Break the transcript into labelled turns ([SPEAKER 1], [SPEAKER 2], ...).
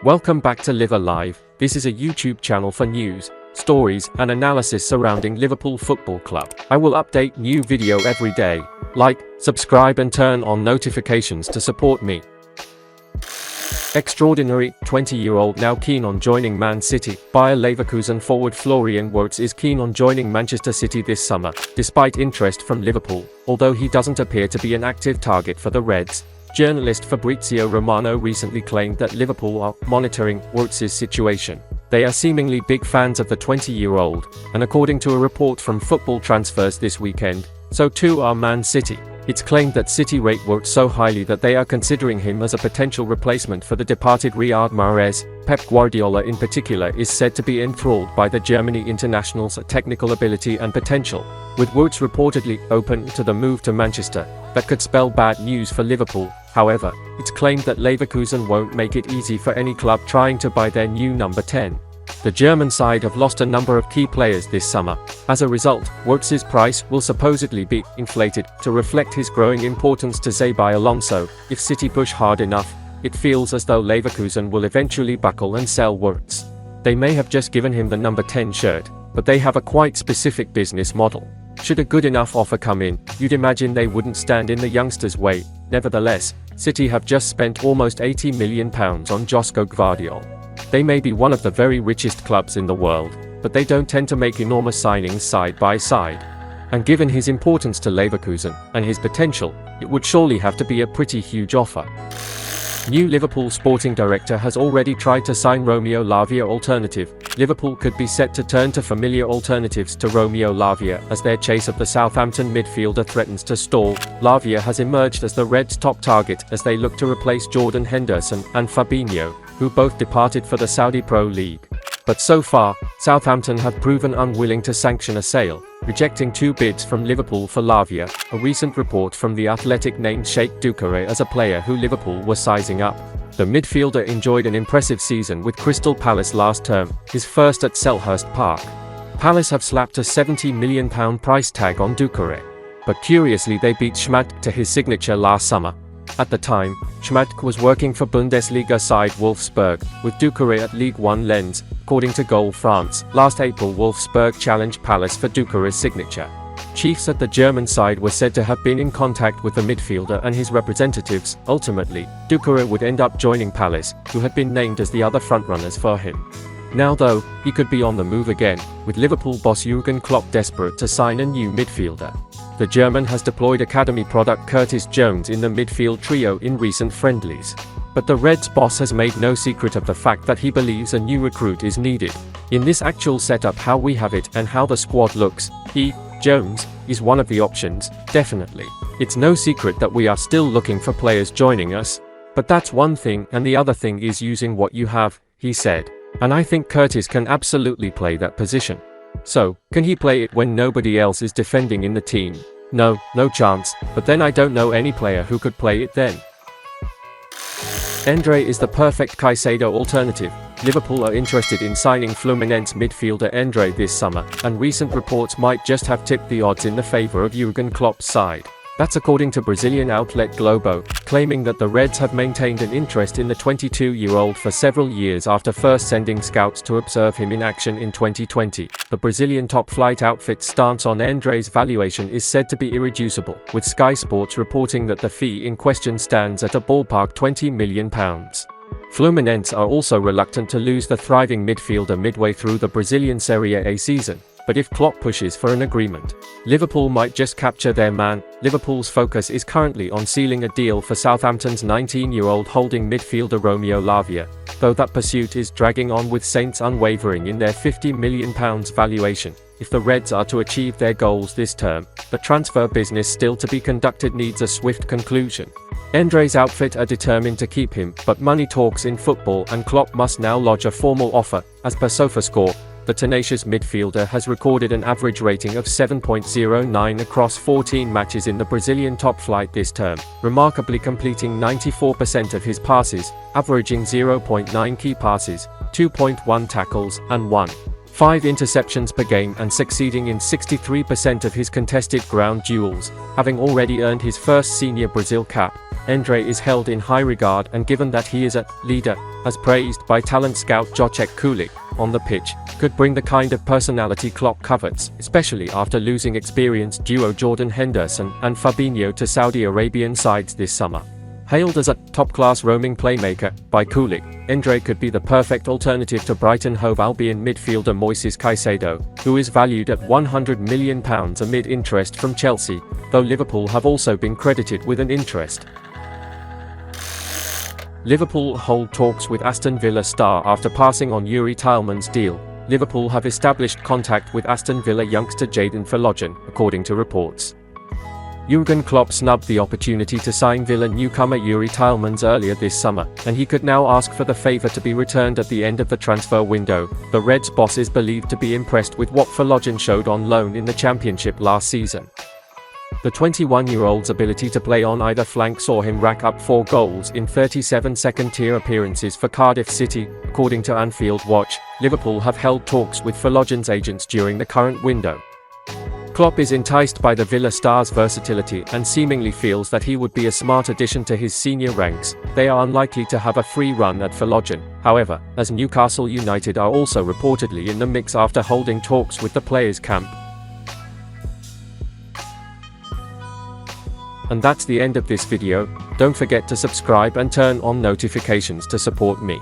[SPEAKER 1] Welcome back to Live Alive. This is a YouTube channel for news, stories, and analysis surrounding Liverpool Football Club. I will update new video every day. Like, subscribe and turn on notifications to support me. Extraordinary, 20-year-old now keen on joining Man City. Bayer Leverkusen forward Florian Wirtz is keen on joining Manchester City this summer, despite interest from Liverpool, although he doesn't appear to be an active target for the Reds. Journalist Fabrizio Romano recently claimed that Liverpool are monitoring Wirtz's situation. They are seemingly big fans of the 20-year-old, and according to a report from Football Transfers this weekend, so too are Man City. It's claimed that City rate Wirtz so highly that they are considering him as a potential replacement for the departed Riyad Mahrez. Pep Guardiola in particular is said to be enthralled by the Germany international's technical ability and potential, with Wirtz reportedly open to the move to Manchester. That could spell bad news for Liverpool. However, it's claimed that Leverkusen won't make it easy for any club trying to buy their new number 10. The German side have lost a number of key players this summer. As a result, Wirtz's price will supposedly be inflated to reflect his growing importance to Xabi Alonso. If City push hard enough, it feels as though Leverkusen will eventually buckle and sell Wirtz. They may have just given him the number 10 shirt, but they have a quite specific business model. Should a good enough offer come in, you'd imagine they wouldn't stand in the youngster's way. Nevertheless, City have just spent almost £80 million on Josko Gvardiol. They may be one of the very richest clubs in the world, but they don't tend to make enormous signings side by side. And given his importance to Leverkusen, and his potential, it would surely have to be a pretty huge offer. New Liverpool sporting director has already tried to sign Romeo Lavia alternative. Liverpool could be set to turn to familiar alternatives to Romeo Lavia as their chase of the Southampton midfielder threatens to stall. Lavia has emerged as the Reds' top target as they look to replace Jordan Henderson and Fabinho, who both departed for the Saudi Pro League. But so far, Southampton have proven unwilling to sanction a sale, rejecting 2 bids from Liverpool for Lavia. A recent report from The Athletic named Sheikh Doucouré as a player who Liverpool were sizing up. The midfielder enjoyed an impressive season with Crystal Palace last term, his first at Selhurst Park. Palace have slapped a £70 million price tag on Doucouré. But curiously they beat Schmadtke to his signature last summer. At the time, Schmadtke was working for Bundesliga side Wolfsburg, with Doucouré at Ligue 1 Lens. According to Goal France, last April Wolfsburg challenged Palace for Doucouré's signature. Chiefs at the German side were said to have been in contact with the midfielder and his representatives. Ultimately, Doucouré would end up joining Palace, who had been named as the other frontrunners for him. Now though, he could be on the move again, with Liverpool boss Jurgen Klopp desperate to sign a new midfielder. The German has deployed academy product Curtis Jones in the midfield trio in recent friendlies. But the Reds boss has made no secret of the fact that he believes a new recruit is needed. In this actual setup how we have it and how the squad looks, Jones, is one of the options, definitely. It's no secret that we are still looking for players joining us. But that's one thing, and the other thing is using what you have, he said. And I think Curtis can absolutely play that position. So, can he play it when nobody else is defending in the team? No chance, but then I don't know any player who could play it then. Endre is the perfect Caicedo alternative. Liverpool are interested in signing Fluminense midfielder Endre this summer, and recent reports might just have tipped the odds in the favour of Jurgen Klopp's side. That's according to Brazilian outlet Globo, claiming that the Reds have maintained an interest in the 22-year-old for several years after first sending scouts to observe him in action in 2020. The Brazilian top-flight outfit's stance on Endre's valuation is said to be irreducible, with Sky Sports reporting that the fee in question stands at a ballpark £20 million. Fluminense are also reluctant to lose the thriving midfielder midway through the Brazilian Serie A season. But if Klopp pushes for an agreement, Liverpool might just capture their man. Liverpool's focus is currently on sealing a deal for Southampton's 19-year-old holding midfielder Romeo Lavia, though that pursuit is dragging on with Saints unwavering in their £50 million valuation. If the Reds are to achieve their goals this term, the transfer business still to be conducted needs a swift conclusion. Endre's outfit are determined to keep him, but money talks in football and Klopp must now lodge a formal offer. As per SofaScore, the tenacious midfielder has recorded an average rating of 7.09 across 14 matches in the Brazilian top flight this term, remarkably completing 94% of his passes, averaging 0.9 key passes, 2.1 tackles, and 1 5 interceptions per game and succeeding in 63% of his contested ground duels. Having already earned his first senior Brazil cap, Endre is held in high regard, and given that he is a leader, as praised by talent scout Jacek Kulik, on the pitch, could bring the kind of personality Klopp covets, especially after losing experienced duo Jordan Henderson and Fabinho to Saudi Arabian sides this summer. Hailed as a top-class roaming playmaker by Kulik, Endre could be the perfect alternative to Brighton Hove Albion midfielder Moises Caicedo, who is valued at £100 million amid interest from Chelsea, though Liverpool have also been credited with an interest. Liverpool hold talks with Aston Villa star after passing on Youri Tielemans' deal. Liverpool have established contact with Aston Villa youngster Jadon Philogene, according to reports. Jurgen Klopp snubbed the opportunity to sign Villa newcomer Youri Tielemans earlier this summer, and he could now ask for the favour to be returned at the end of the transfer window. The Reds' boss is believed to be impressed with what Philogene showed on loan in the Championship last season. The 21-year-old's ability to play on either flank saw him rack up 4 goals in 37 second-tier appearances for Cardiff City, according to Anfield Watch. Liverpool have held talks with Philogene's agents during the current window. Klopp is enticed by the Villa star's versatility and seemingly feels that he would be a smart addition to his senior ranks. They are unlikely to have a free run at Philogene, however, as Newcastle United are also reportedly in the mix after holding talks with the players' camp. And that's the end of this video. Don't forget to subscribe and turn on notifications to support me.